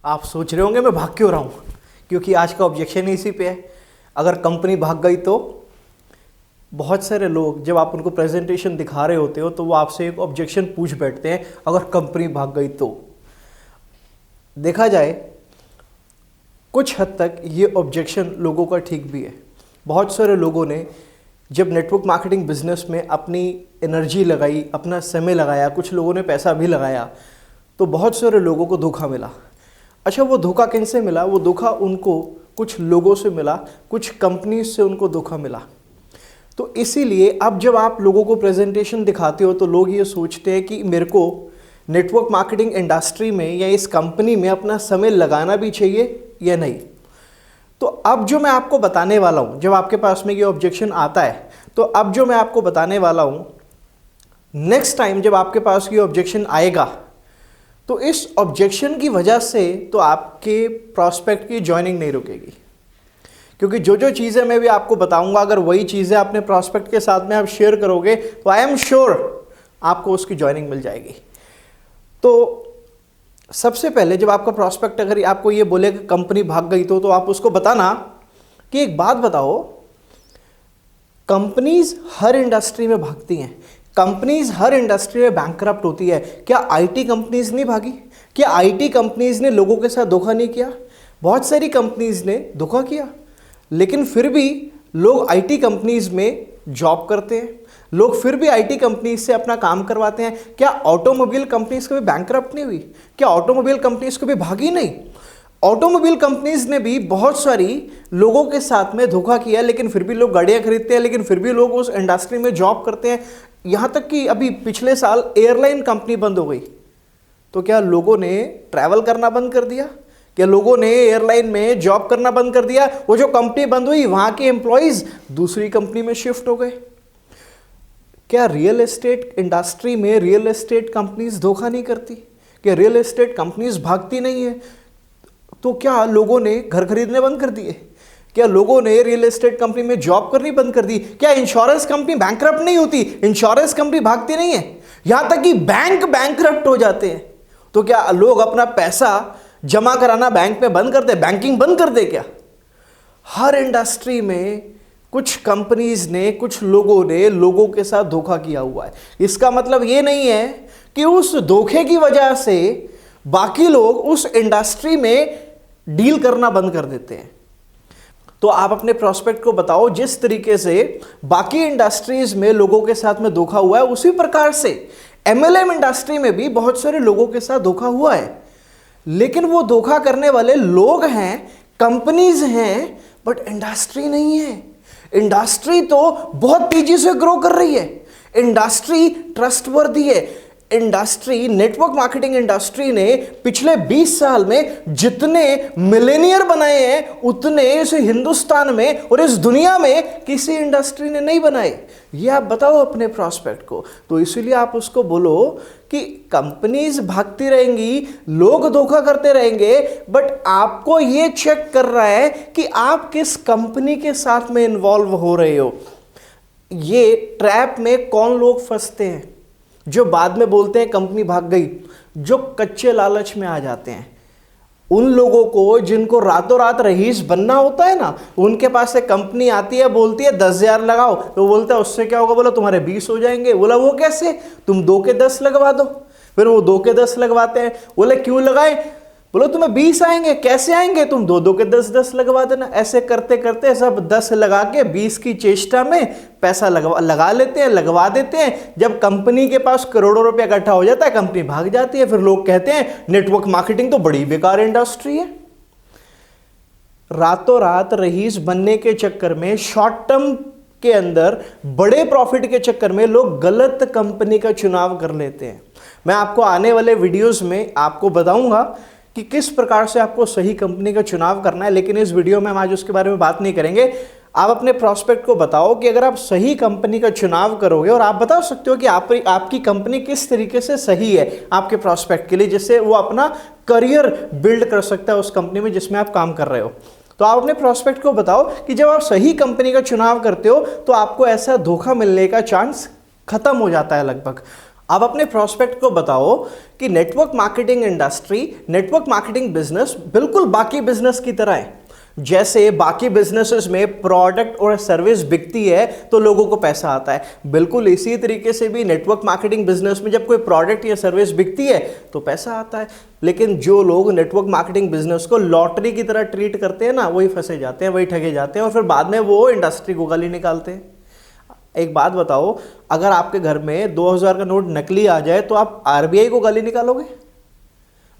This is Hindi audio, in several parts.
आप सोच रहे होंगे मैं भाग क्यों रहा हूँ, क्योंकि आज का ऑब्जेक्शन ही इसी पे है। अगर कंपनी भाग गई तो बहुत सारे लोग जब आप उनको प्रेजेंटेशन दिखा रहे होते हो तो वो आपसे एक ऑब्जेक्शन पूछ बैठते हैं, अगर कंपनी भाग गई तो। देखा जाए कुछ हद तक ये ऑब्जेक्शन लोगों का ठीक भी है। बहुत सारे लोगों ने जब नेटवर्क मार्केटिंग बिजनेस में अपनी एनर्जी लगाई, अपना समय लगाया, कुछ लोगों ने पैसा भी लगाया, तो बहुत सारे लोगों को धोखा मिला। अच्छा, वो धोखा किन से मिला? वो धोखा उनको कुछ लोगों से मिला, कुछ कंपनी से उनको धोखा मिला। तो इसीलिए अब जब आप लोगों को प्रेजेंटेशन दिखाते हो तो लोग ये सोचते हैं कि मेरे को नेटवर्क मार्केटिंग इंडस्ट्री में या इस कंपनी में अपना समय लगाना भी चाहिए या नहीं। तो अब जो मैं आपको बताने वाला हूँ, जब आपके पास में ये ऑब्जेक्शन आता है, तो अब जो मैं आपको बताने वाला हूँ, नेक्स्ट टाइम जब आपके पास ये ऑब्जेक्शन आएगा तो इस ऑब्जेक्शन की वजह से तो आपके प्रॉस्पेक्ट की ज्वाइनिंग नहीं रुकेगी, क्योंकि जो जो चीज़ें मैं भी आपको बताऊंगा, अगर वही चीज़ें अपने प्रॉस्पेक्ट के साथ में आप शेयर करोगे तो आई एम श्योर आपको उसकी ज्वाइनिंग मिल जाएगी। तो सबसे पहले जब आपका प्रॉस्पेक्ट अगर आपको ये बोले कि कंपनी भाग गई तो आप उसको बताना कि एक बात बताओ, कंपनीज हर इंडस्ट्री में भागती हैं, कंपनीज हर इंडस्ट्री में बैंकरप्ट होती है। क्या आईटी कंपनीज नहीं भागी? क्या आईटी कंपनीज ने लोगों के साथ धोखा नहीं किया? बहुत सारी कंपनीज ने धोखा किया, लेकिन फिर भी लोग आईटी कंपनीज में जॉब करते हैं, लोग फिर भी आईटी कंपनीज से अपना काम करवाते हैं। क्या ऑटोमोबाइल कंपनीज कभी बैंकरप्ट नहीं हुई? क्या ऑटोमोबाइल कंपनीज कभी भागी नहीं? ऑटोमोबाइल कंपनीज ने भी बहुत सारी लोगों के साथ में धोखा किया, लेकिन फिर भी लोग गाड़ियां खरीदते हैं, लेकिन फिर भी लोग उस इंडस्ट्री में जॉब करते हैं। यहां तक कि अभी पिछले साल एयरलाइन कंपनी बंद हो गई, तो क्या लोगों ने ट्रैवल करना बंद कर दिया? क्या लोगों ने एयरलाइन में जॉब करना बंद कर दिया? वो जो कंपनी बंद हुई वहां के एम्प्लॉइज दूसरी कंपनी में शिफ्ट हो गए। क्या रियल एस्टेट इंडस्ट्री में रियल एस्टेट कंपनीज धोखा नहीं करती? क्या रियल एस्टेट कंपनीज भागती नहीं है? तो क्या लोगों ने घर खरीदने बंद कर दिए? क्या लोगों ने रियल एस्टेट कंपनी में जॉब करनी बंद कर दी? क्या इंश्योरेंस कंपनी बैंकरप्ट नहीं होती? इंश्योरेंस कंपनी भागती नहीं है, यहां तक कि बैंक बैंकरप्ट हो जाते हैं। तो क्या लोग अपना पैसा जमा कराना बैंक में बंद कर दे, बैंकिंग बंद कर दे क्या? हर इंडस्ट्री में कुछ कंपनीज ने, कुछ लोगों ने लोगों के साथ धोखा किया हुआ है। इसका मतलब ये नहीं है कि उस धोखे की वजह से बाकी लोग उस इंडस्ट्री में डील करना बंद कर देते हैं। तो आप अपने प्रॉस्पेक्ट को बताओ, जिस तरीके से बाकी इंडस्ट्रीज में लोगों के साथ में धोखा हुआ है, उसी प्रकार से एमएलएम इंडस्ट्री में भी बहुत सारे लोगों के साथ धोखा हुआ है। लेकिन वो धोखा करने वाले लोग हैं, कंपनीज हैं, बट इंडस्ट्री नहीं है। इंडस्ट्री तो बहुत तेजी से ग्रो कर रही है, इंडस्ट्री ट्रस्टवर्दी है। इंडस्ट्री, नेटवर्क मार्केटिंग इंडस्ट्री ने पिछले 20 साल में जितने मिलेनियर बनाए हैं उतने इस हिंदुस्तान में और इस दुनिया में किसी इंडस्ट्री ने नहीं बनाए। ये आप बताओ अपने प्रॉस्पेक्ट को। तो इसीलिए आप उसको बोलो कि कंपनीज भागती रहेंगी, लोग धोखा करते रहेंगे, बट आपको ये चेक कर रहा है कि आप किस कंपनी के साथ में इन्वॉल्व हो रहे हो। ये ट्रैप में कौन लोग फंसते हैं? जो बाद में बोलते हैं कंपनी भाग गई, जो कच्चे लालच में आ जाते हैं। उन लोगों को जिनको रातों रात रईस बनना होता है ना, उनके पास से कंपनी आती है, बोलती है 10,000 लगाओ, तो बोलता है उससे क्या होगा? बोला तुम्हारे 20 हो जाएंगे। बोला वो कैसे? तुम 2 के 10 लगवा दो। फिर वो 2 के 10 लगवाते हैं। बोले क्यों लगाए? बोलो तुम्हें 20 आएंगे। कैसे आएंगे? तुम 2 के 10 लगवा देना। ऐसे करते करते सब 10 लगा के 20 की चेष्टा में पैसा लगा लेते हैं, लगवा देते हैं। जब कंपनी के पास करोड़ों रुपया इकट्ठा हो जाता है, कंपनी भाग जाती है। फिर लोग कहते हैं नेटवर्क मार्केटिंग तो बड़ी बेकार इंडस्ट्री है। रातों रात रईस बनने के चक्कर में, शॉर्ट टर्म के अंदर बड़े प्रॉफिट के चक्कर में लोग गलत कंपनी का चुनाव कर लेते हैं। मैं आपको आने वाले वीडियोस में आपको बताऊंगा कि किस प्रकार से आपको सही कंपनी का चुनाव करना है, लेकिन इस वीडियो में हम आज उसके बारे में बात नहीं करेंगे। आप अपने प्रॉस्पेक्ट को बताओ कि अगर आप सही कंपनी का चुनाव करोगे, और आप बता सकते हो कि आपकी कंपनी किस तरीके से सही है आपके प्रॉस्पेक्ट के लिए, जिससे वो अपना करियर बिल्ड कर सकता है उस कंपनी में जिसमें आप काम कर रहे हो। तो आप अपने प्रॉस्पेक्ट को बताओ कि जब आप सही कंपनी का चुनाव करते हो तो आपको ऐसा धोखा मिलने का चांस खत्म हो जाता है लगभग। आप अपने प्रोस्पेक्ट को बताओ कि network marketing industry, network marketing business बिल्कुल बाकी बिजनेस की तरह है। जैसे बाकी बिजनेसेस में प्रोडक्ट और सर्विस बिकती है तो लोगों को पैसा आता है, बिल्कुल इसी तरीके से भी नेटवर्क मार्केटिंग बिजनेस में जब कोई प्रोडक्ट या सर्विस बिकती है तो पैसा आता है। लेकिन जो लोग नेटवर्क मार्केटिंग बिजनेस को लॉटरी की तरह ट्रीट करते हैं ना, वही फंसे जाते हैं, वही ठगे जाते हैं और फिर बाद में वो इंडस्ट्री को गाली निकालते हैं। एक बात बताओ, अगर आपके घर में 2000 का नोट नकली आ जाए तो आप आरबीआई को गाली निकालोगे?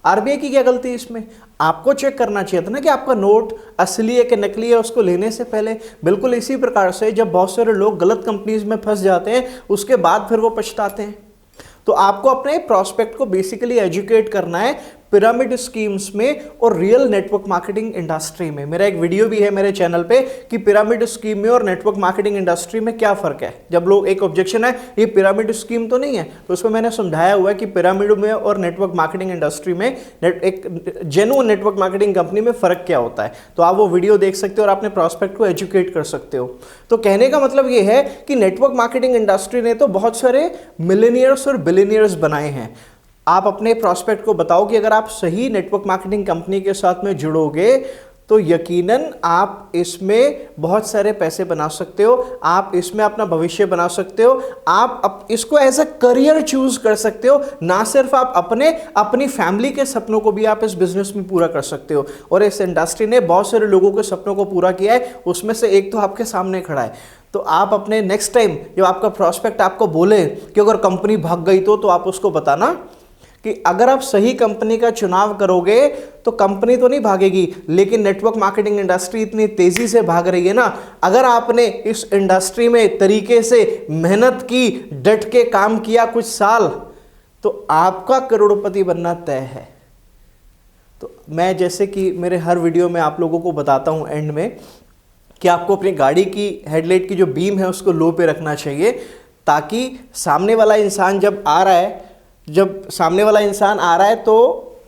आरबीआई की क्या गलती है इसमें? आपको चेक करना चाहिए था ना कि आपका नोट असली है कि नकली है उसको लेने से पहले। बिल्कुल इसी प्रकार से जब बहुत सारे लोग गलत कंपनीज में फंस जाते हैं उसके बाद फिर वो पछताते हैं। तो आपको अपने प्रोस्पेक्ट को बेसिकली एजुकेट करना है पिरामिड स्कीम्स में और रियल नेटवर्क मार्केटिंग इंडस्ट्री में। मेरा एक वीडियो भी है मेरे चैनल पे कि पिरामिड स्कीम में और नेटवर्क मार्केटिंग इंडस्ट्री में क्या फर्क है। जब लोग एक ऑब्जेक्शन है ये पिरामिड स्कीम तो नहीं है, तो उसमें मैंने समझाया हुआ है कि पिरामिड में और नेटवर्क मार्केटिंग इंडस्ट्री में एक जेन्युइन नेटवर्क मार्केटिंग कंपनी में फर्क क्या होता है। तो आप वो वीडियो देख सकते हो और अपने प्रोस्पेक्ट को एजुकेट कर सकते हो। तो कहने का मतलब ये है कि नेटवर्क मार्केटिंग इंडस्ट्री ने तो बहुत सारे मिलेनियर्स और बिलियनियर्स बनाए हैं। आप अपने प्रोस्पेक्ट को बताओ कि अगर आप सही नेटवर्क मार्केटिंग कंपनी के साथ में जुड़ोगे तो यकीनन आप इसमें बहुत सारे पैसे बना सकते हो, आप इसमें अपना भविष्य बना सकते हो, आप इसको एज अ करियर चूज कर सकते हो। ना सिर्फ आप अपनी फैमिली के सपनों को भी आप इस बिजनेस में पूरा कर सकते हो। और इस इंडस्ट्री ने बहुत सारे लोगों के सपनों को पूरा किया है, उसमें से एक तो आपके सामने खड़ा है। तो आप अपने नेक्स्ट टाइम जब आपका प्रोस्पेक्ट आपको बोले कि अगर कंपनी भाग गई तो आप उसको बताना कि अगर आप सही कंपनी का चुनाव करोगे तो कंपनी तो नहीं भागेगी, लेकिन नेटवर्क मार्केटिंग इंडस्ट्री इतनी तेजी से भाग रही है ना, अगर आपने इस इंडस्ट्री में तरीके से मेहनत की, डट के काम किया कुछ साल, तो आपका करोड़पति बनना तय है। तो मैं जैसे कि मेरे हर वीडियो में आप लोगों को बताता हूं एंड में कि आपको अपनी गाड़ी की हेडलाइट की जो बीम है उसको लो पे रखना चाहिए, ताकि सामने वाला इंसान जब सामने वाला इंसान आ रहा है तो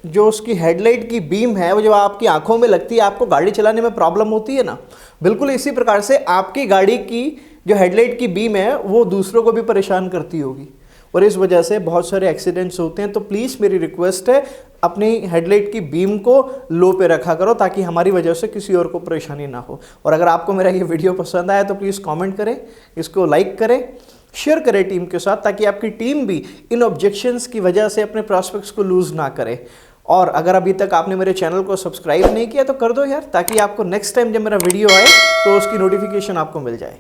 जो उसकी हेडलाइट की बीम है वो जब आपकी आंखों में लगती है आपको गाड़ी चलाने में प्रॉब्लम होती है ना, बिल्कुल इसी प्रकार से आपकी गाड़ी की जो हेडलाइट की बीम है वो दूसरों को भी परेशान करती होगी और इस वजह से बहुत सारे एक्सीडेंट्स होते हैं। तो प्लीज़ मेरी रिक्वेस्ट है अपनी हेडलाइट की बीम को लो पे रखा करो ताकि हमारी वजह से किसी और को परेशानी ना हो। और अगर आपको मेरा ये वीडियो पसंद आया तो प्लीज़ कमेंट करें, इसको लाइक करें, शेयर करें टीम के साथ, ताकि आपकी टीम भी इन ऑब्जेक्शंस की वजह से अपने प्रॉस्पेक्ट्स को लूज़ ना करे। और अगर अभी तक आपने मेरे चैनल को सब्सक्राइब नहीं किया तो कर दो यार, ताकि आपको नेक्स्ट टाइम जब मेरा वीडियो आए तो उसकी नोटिफिकेशन आपको मिल जाए।